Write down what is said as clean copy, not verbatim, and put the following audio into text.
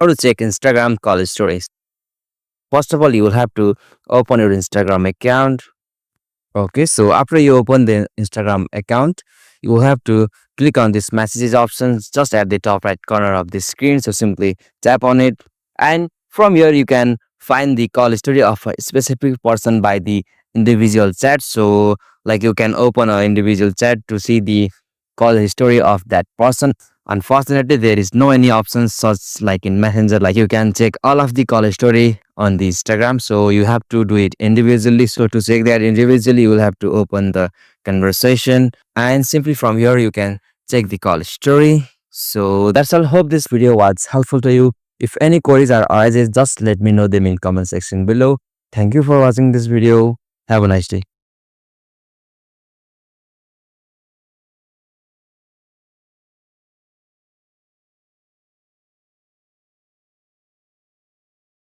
How to check Instagram call stories? First of all, you will have to open your Instagram account. Okay, so after you open the Instagram account, you will have to click on this messages options just at the top right corner of the screen. So simply tap on it, and from here you can find the call history of a specific person by the individual chat. So like you can open an individual chat to see the call history of that person. Unfortunately, there is no any options such like in Messenger, like you can check all of the call history on the Instagram. So you have to do it individually. So to check that individually, you will have to open the conversation, and simply from here you can check the call history. So that's all. Hope this video was helpful to you. If any queries are arises, just let me know them in comment section below. Thank you for watching this video. Have a nice day.